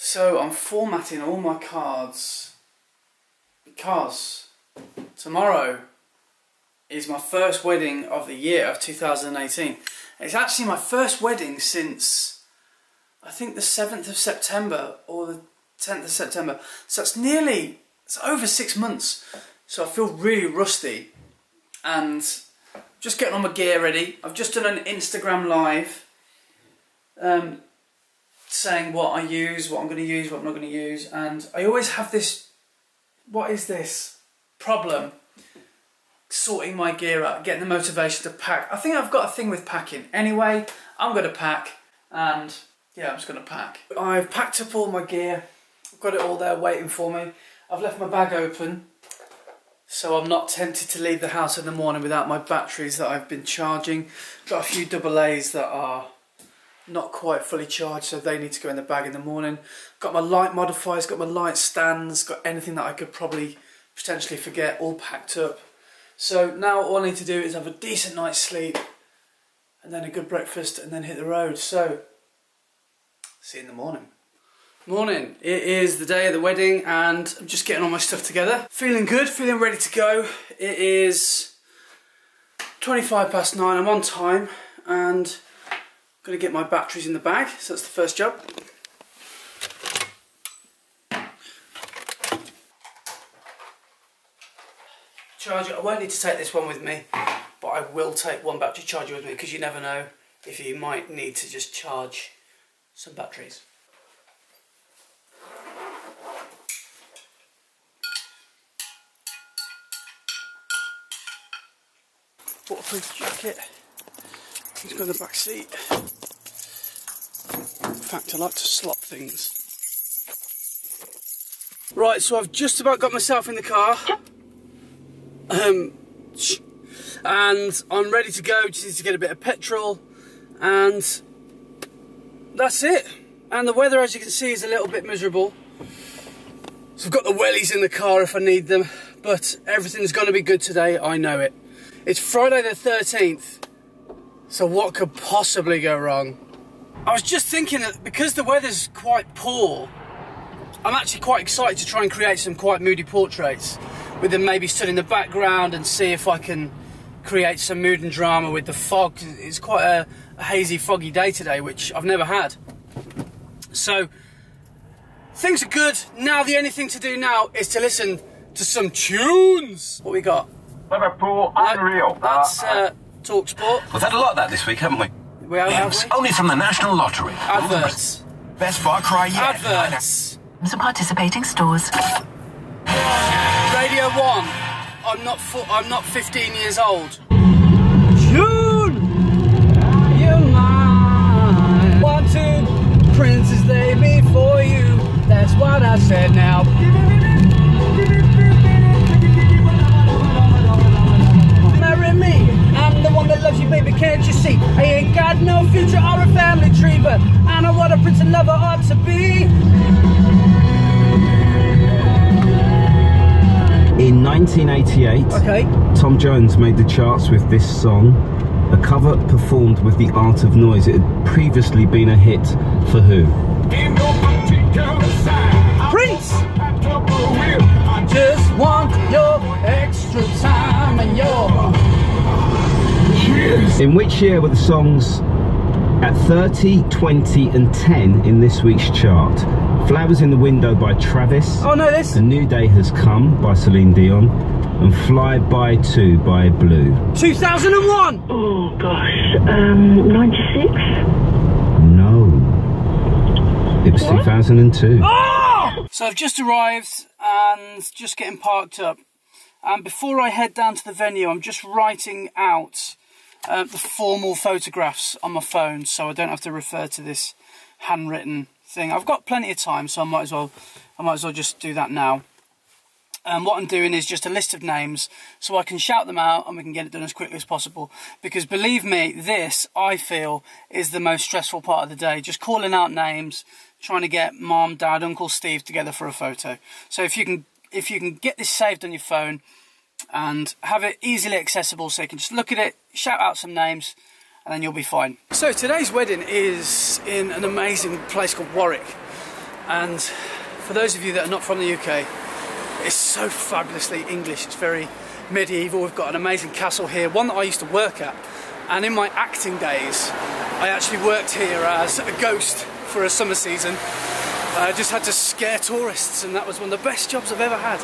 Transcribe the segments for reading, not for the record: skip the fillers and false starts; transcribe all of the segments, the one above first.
So I'm formatting all my cards because tomorrow is my first wedding of the year of 2018. It's actually my first wedding since I think the 7th of September or the 10th of September. So it's over 6 months. So I feel really rusty and just getting all my gear ready. I've just done an Instagram live saying what I use, what I'm going to use, what I'm not going to use, and I always have this, what is this, problem sorting my gear out, getting the motivation to pack. I think I've got a thing with packing. Anyway, I'm going to pack, and yeah, I'm just going to pack. I've packed up all my gear, I've got it all there waiting for me. I've left my bag open, so I'm not tempted to leave the house in the morning without my batteries that I've been charging. Got a few AA's that are not quite fully charged, so they need to go in the bag in the morning. Got my light modifiers, got my light stands, got anything that I could probably potentially forget, all packed up. So now all I need to do is have a decent night's sleep and then a good breakfast and then hit the road. So, see you in the morning. Morning, it is the day of the wedding and I'm just getting all my stuff together. Feeling good, feeling ready to go. It is 9:25, I'm on time and I'm going to get my batteries in the bag, so that's the first job. Charger, I won't need to take this one with me, but I will take one battery charger with me because you never know if you might need to just charge some batteries. Waterproof jacket, it's got in the back seat. In fact, I like to slop things. Right, so I've just about got myself in the car. And I'm ready to go, just need to get a bit of petrol. And that's it. And the weather, as you can see, is a little bit miserable. So I've got the wellies in the car if I need them. But everything's going to be good today, I know it. It's Friday the 13th. So what could possibly go wrong? I was just thinking that because the weather's quite poor, I'm actually quite excited to try and create some quite moody portraits with them maybe stood in the background and see if I can create some mood and drama with the fog. It's quite a hazy, foggy day today, which I've never had. So things are good. Now the only thing to do now is to listen to some tunes. What we got? Liverpool, unreal. That's Talk Sport. We've had a lot of that this week, haven't we? We have we? Only from the National Lottery. Adverts. Best far cry yet. Adverts. Some participating stores. Radio 1. I'm not 15 years old. June, you're mine. 1, 2, princes lay before you. That's what I said now. Marry me. I'm the one that loves you, baby, can't you see? I ain't got no future or a family tree, but I know what a prince and lover ought to be. In 1988, Tom Jones made the charts with this song, a cover performed with the Art of Noise. It had previously been a hit for who? Prince! I just want your extra time and your... In which year were the songs at 30, 20 and 10 in this week's chart? Flowers in the Window by Travis. Oh no, this. A New Day Has Come by Celine Dion. And Fly By 2 by Blue. 2001! Oh gosh, 96? No. It was 2002. Oh! So I've just arrived and just getting parked up. And before I head down to the venue, I'm just writing out the formal photographs on my phone so I don't have to refer to this handwritten thing. I've got plenty of time, so I might as well just do that now. What I'm doing is just a list of names so I can shout them out and we can get it done as quickly as possible. Because believe me, this, I feel, is the most stressful part of the day. Just calling out names, trying to get Mom, Dad, Uncle Steve together for a photo. So if you can get this saved on your phone and have it easily accessible so you can just look at it, shout out some names, and then you'll be fine. So today's wedding is in an amazing place called Warwick. And for those of you that are not from the UK, it's so fabulously English. It's very medieval. We've got an amazing castle here, one that I used to work at. And in my acting days, I actually worked here as a ghost for a summer season. I just had to scare tourists, and that was one of the best jobs I've ever had.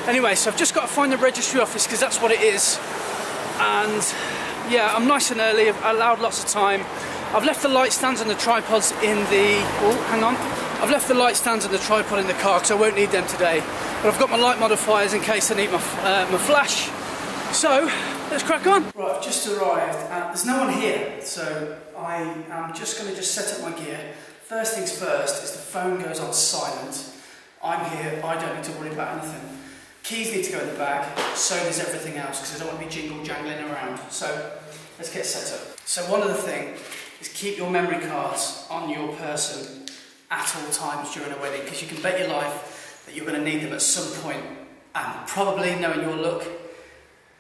Anyway, so I've just got to find the registry office because that's what it is. And yeah, I'm nice and early. I've allowed lots of time. I've left the light stands and the tripods in the... Oh, hang on. I've left the light stands and the tripod in the car because I won't need them today. But I've got my light modifiers in case I need my flash. So, let's crack on. Right, I've just arrived. There's no one here, so I am just going to set up my gear. First things first is the phone goes on silent. I'm here, I don't need to worry about anything. Keys need to go in the bag, so does everything else, because I don't want to be jingle-jangling around. So, let's get set up. So one other thing is keep your memory cards on your person at all times during a wedding, because you can bet your life that you're going to need them at some point, and probably, knowing your look,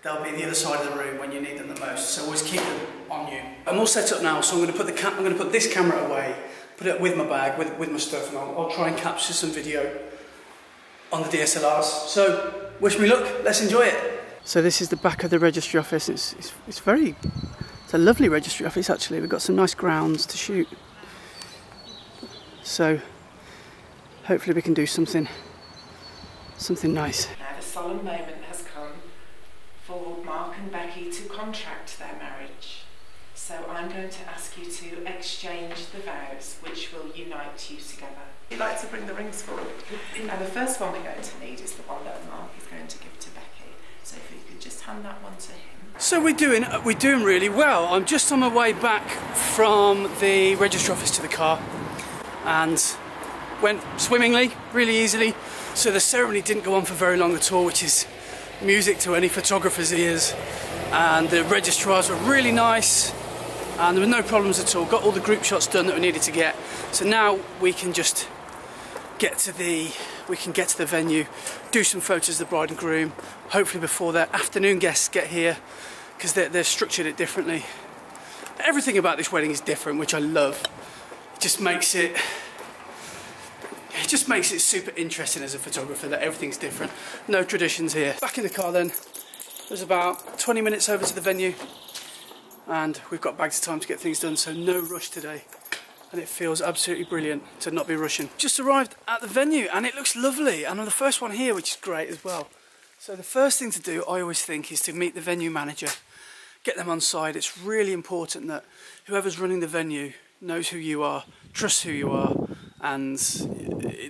they'll be the other side of the room when you need them the most. So always keep them on you. I'm all set up now, so I'm going to put this camera away, put it with my bag, with my stuff, and I'll try and capture some video on the DSLRs. So wish me luck. Let's enjoy it. So this is the back of the registry office. It's a lovely registry office actually. We've got some nice grounds to shoot. So hopefully we can do something nice. Now the solemn moment has come for Mark and Becky to contract their marriage. So I'm going to ask you to exchange the vows which will unite you together. You'd like to bring the rings forward. And the first one we're going to need is the one that Mark is going to give to Becky. So if you could just hand that one to him. So we're doing really well. I'm just on my way back from the registry office to the car and went swimmingly, really easily. So the ceremony didn't go on for very long at all, which is music to any photographer's ears. And the registrars were really nice. And there were no problems at all. Got all the group shots done that we needed to get. So now we can just get to the venue, do some photos of the bride and groom, hopefully before their afternoon guests get here, because they're structured it differently. Everything about this wedding is different, which I love. It just makes it super interesting as a photographer that everything's different. No traditions here. Back in the car then. There's about 20 minutes over to the venue. And we've got bags of time to get things done, so no rush today. And it feels absolutely brilliant to not be rushing. Just arrived at the venue and it looks lovely. And I'm the first one here, which is great as well. So the first thing to do, I always think, is to meet the venue manager. Get them on side. It's really important that whoever's running the venue knows who you are, trusts who you are, and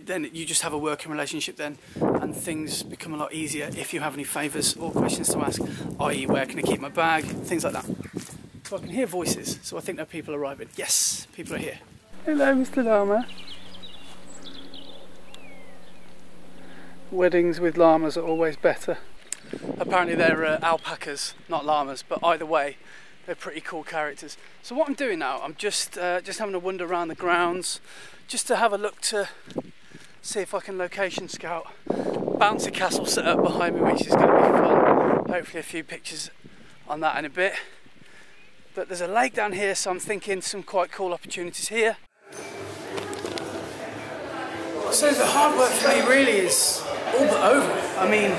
then you just have a working relationship then, and things become a lot easier if you have any favours or questions to ask, i.e. where can I keep my bag, things like that. So I can hear voices, so I think there are people arriving. Yes, people are here. Hello, Mr. Llama. Weddings with llamas are always better. Apparently they're alpacas, not llamas, but either way, they're pretty cool characters. So what I'm doing now, I'm just having a wander around the grounds, just to have a look to see if I can location scout. Bouncy castle set up behind me, which is going to be fun. Hopefully a few pictures on that in a bit. But there's a lake down here, so I'm thinking some quite cool opportunities here. So the hard work for me really is all but over. I mean,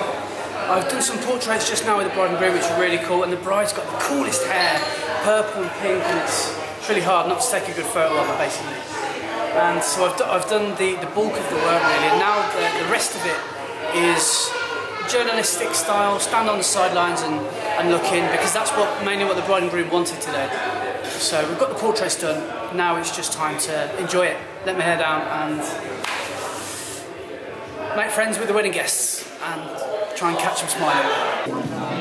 I've done some portraits just now with the bride and groom, which are really cool, and the bride's got the coolest hair, purple and pink, and it's really hard not to take a good photo of her, basically. And so I've done the bulk of the work really, and now the rest of it is journalistic style, stand on the sidelines and look in, because that's mainly what the bride and groom wanted today. So we've got the portraits done, now it's just time to enjoy it, let my hair down and make friends with the wedding guests and try and catch them smiling.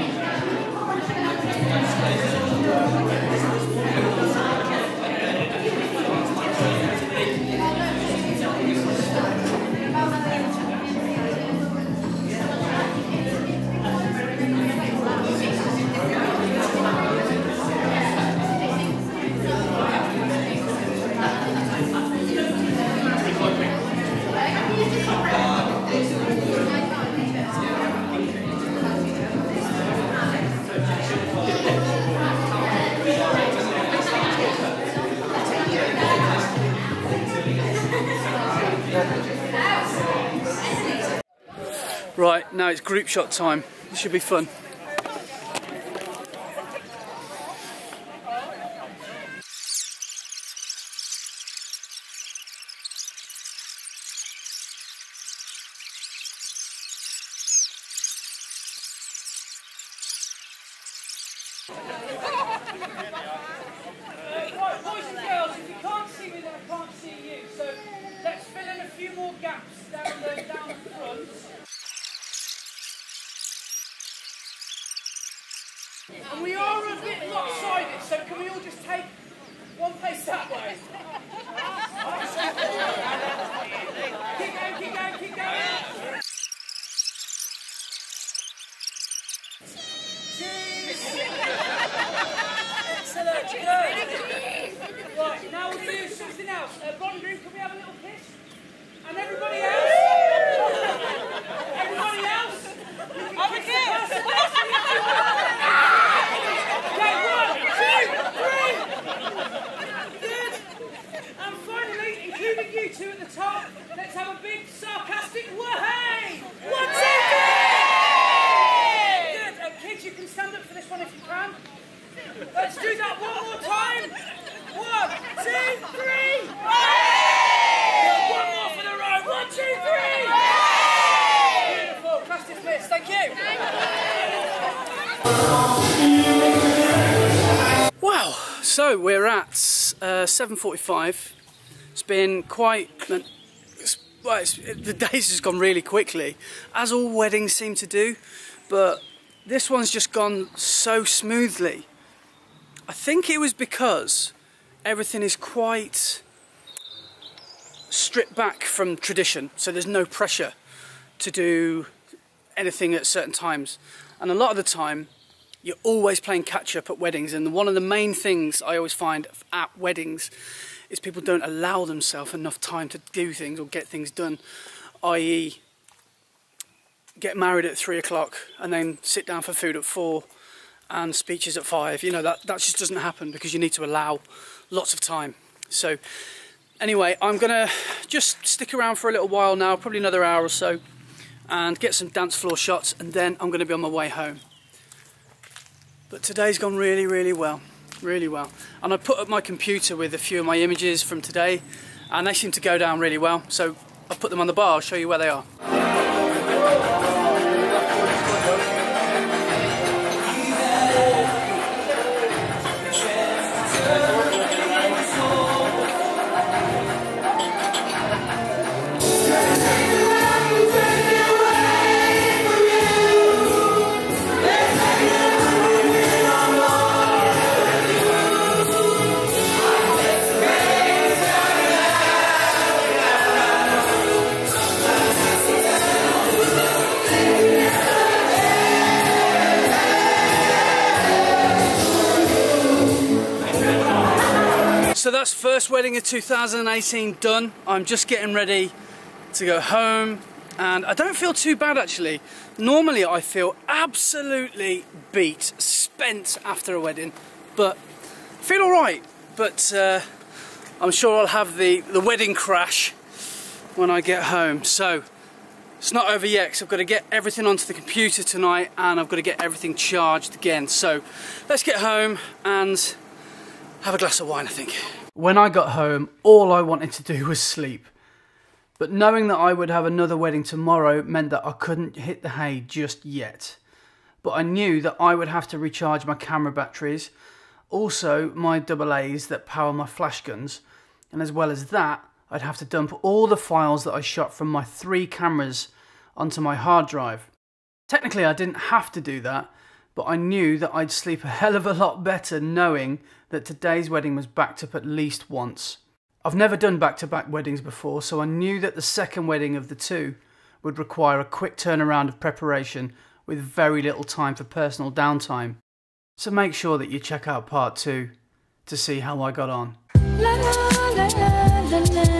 Right, now it's group shot time. This should be fun. Right, boys and girls, if you can't see me, then I can't see you. So let's fill in a few more gaps down the front. And we are a bit lopsided, so can we all just take one pace that way? Keep going, keep going, keep going. Excellent, good. Right, now we'll do something else. Bondroom, can we have a little kiss? And everybody else? Everybody else? Have a kiss! Okay, 1, 2, 3! Good. And finally, including you two at the top, let's have a big sarcastic wahey! 1, 2, 3! Good. Kids, you can stand up for this one if you can. Let's do that one more time. 1, 2, 3. Good. One more for the row. 1, 2, 3. Beautiful. Class dismissed. Thank you. Wow, so we're at 7:45. It's been quite... the day's just gone really quickly, as all weddings seem to do, but this one's just gone so smoothly. I think it was because everything is quite stripped back from tradition, so there's no pressure to do anything at certain times. And a lot of the time, you're always playing catch up at weddings, and one of the main things I always find at weddings is people don't allow themselves enough time to do things or get things done, i.e. get married at 3 o'clock and then sit down for food at 4 and speeches at 5. You know, that just doesn't happen because you need to allow lots of time. So anyway, I'm gonna just stick around for a little while now, probably another hour or so, and get some dance floor shots, and then I'm gonna be on my way home. But today's gone really, really well, really well. And I put up my computer with a few of my images from today, and they seem to go down really well. So I'll put them on the bar, I'll show you where they are. So that's first wedding of 2018 done. I'm just getting ready to go home, and I don't feel too bad actually. Normally I feel absolutely beat, spent after a wedding, but I feel alright. But I'm sure I'll have the wedding crash when I get home. So it's not over yet, because I've got to get everything onto the computer tonight, and I've got to get everything charged again. So let's get home and have a glass of wine, I think. When I got home, all I wanted to do was sleep. But knowing that I would have another wedding tomorrow meant that I couldn't hit the hay just yet. But I knew that I would have to recharge my camera batteries, also my AA's that power my flash guns, and as well as that, I'd have to dump all the files that I shot from my 3 cameras onto my hard drive. Technically I didn't have to do that, but I knew that I'd sleep a hell of a lot better knowing that today's wedding was backed up at least once. I've never done back-to-back weddings before, so I knew that the second wedding of the 2 would require a quick turnaround of preparation with very little time for personal downtime. So make sure that you check out part 2 to see how I got on. La, la, la, la, la.